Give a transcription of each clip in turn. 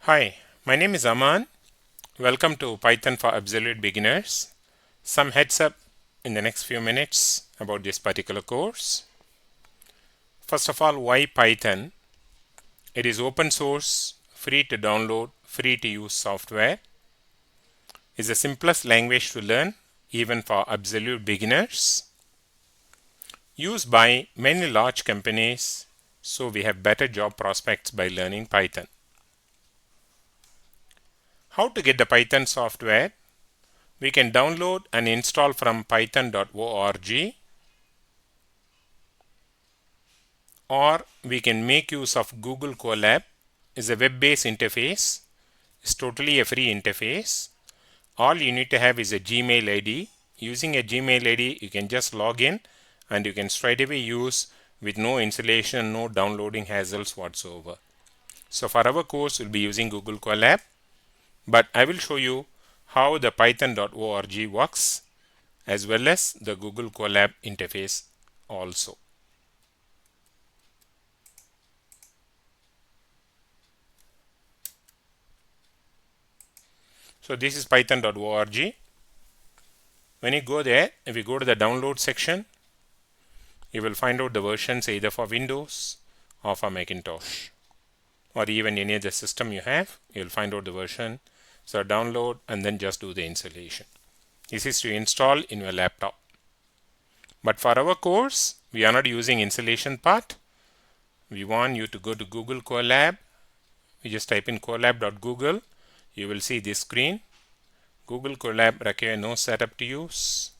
Hi, my name is Aman. Welcome to Python for Absolute Beginners. Some heads up in the next few minutes about this particular course. First of all, why Python? It is open source, free to download, free to use software. It's the simplest language to learn, even for absolute beginners. Used by many large companies, so we have better job prospects by learning Python. How to get the Python software? We can download and install from python.org, or we can make use of Google Colab. It's a web-based interface. It's totally a free interface. All you need to have is a Gmail ID. Using a Gmail ID, you can just log in and you can straight away use with no installation, no downloading hassles whatsoever. So for our course, we'll be using Google Colab, but I will show you how the python.org works as well as the Google Colab interface also. So this is python.org. When you go there, if you go to the download section, you will find out the versions either for Windows or for Macintosh, or even any other system you have. You will find out the version. So download and then just do the installation. This is to install in your laptop. But for our course, we are not using installation part. We want you to go to Google Colab. You just type in colab.google. You will see this screen. Google Colab requires no setup to use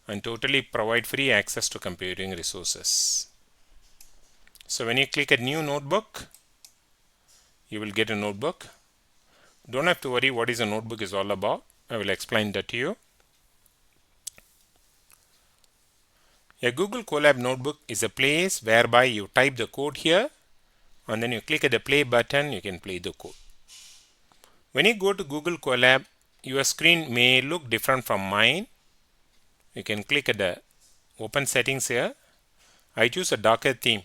and totally provide free access to computing resources. So when you click a new notebook, you will get a notebook. Don't have to worry what is a notebook is all about. I will explain that to you. A Google Colab notebook is a place whereby you type the code here and then you click at the play button, you can play the code. When you go to Google Colab, your screen may look different from mine. You can click at the open settings here. I choose a darker theme.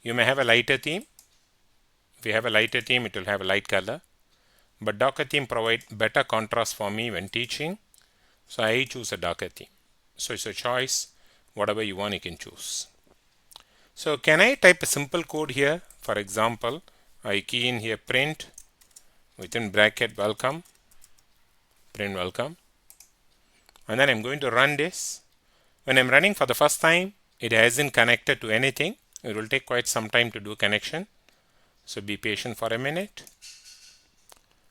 You may have a lighter theme. If you have a lighter theme, it will have a light color. But darker theme provide better contrast for me when teaching. So I choose a darker theme. So it's a choice. Whatever you want, you can choose. So can I type a simple code here? For example, I key in here print within bracket welcome, print welcome, and then I'm going to run this. When I'm running for the first time, it hasn't connected to anything. It will take quite some time to do connection. So be patient for a minute.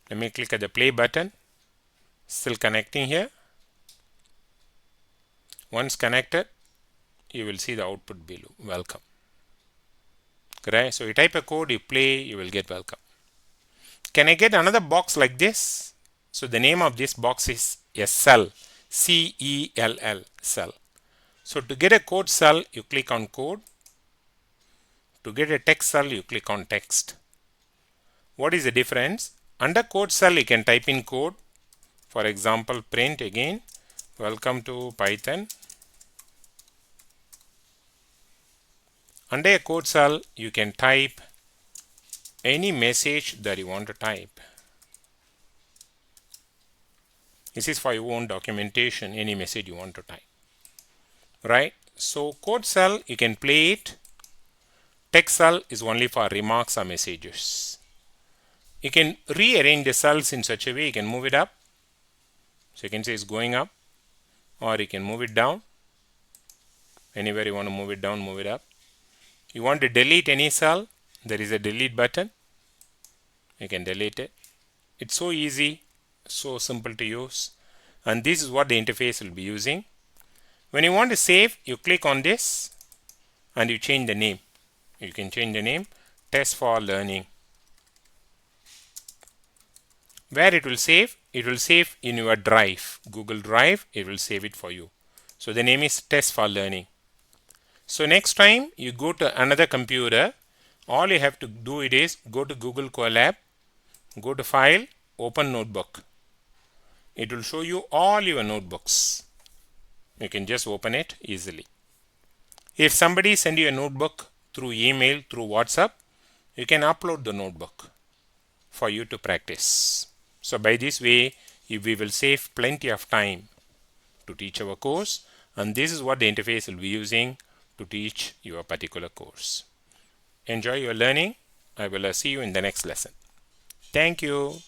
Let me click at the play button. Still connecting here. Once connected, you will see the output below. Welcome. Right? So you type a code, you play, you will get welcome. Can I get another box like this? So the name of this box is a cell. C-E-L-L, cell. So to get a code cell, you click on code. To get a text cell, you click on text. What is the difference? Under code cell, you can type in code. For example, print again. Welcome to Python. Under a code cell, you can type any message that you want to type. This is for your own documentation, any message you want to type. Right? So code cell, you can play it. Text cell is only for remarks or messages. You can rearrange the cells in such a way, you can move it up. So you can say it's going up, or you can move it down. Anywhere you want to move it down, move it up. You want to delete any cell, there is a delete button. You can delete it. It's so easy, so simple to use. And this is what the interface will be using. When you want to save, you click on this and you change the name. You can change the name, test for learning. Where it will save in your drive, Google Drive, it will save it for you. So the name is test for learning. So next time you go to another computer, all you have to do it is go to Google Colab, go to file, open notebook. It will show you all your notebooks. You can just open it easily. If somebody send you a notebook through email, through WhatsApp, you can upload the notebook. for you to practice. So by this way, we will save plenty of time to teach our course, and this is what the interface will be using to teach your particular course. Enjoy your learning. I will see you in the next lesson. Thank you.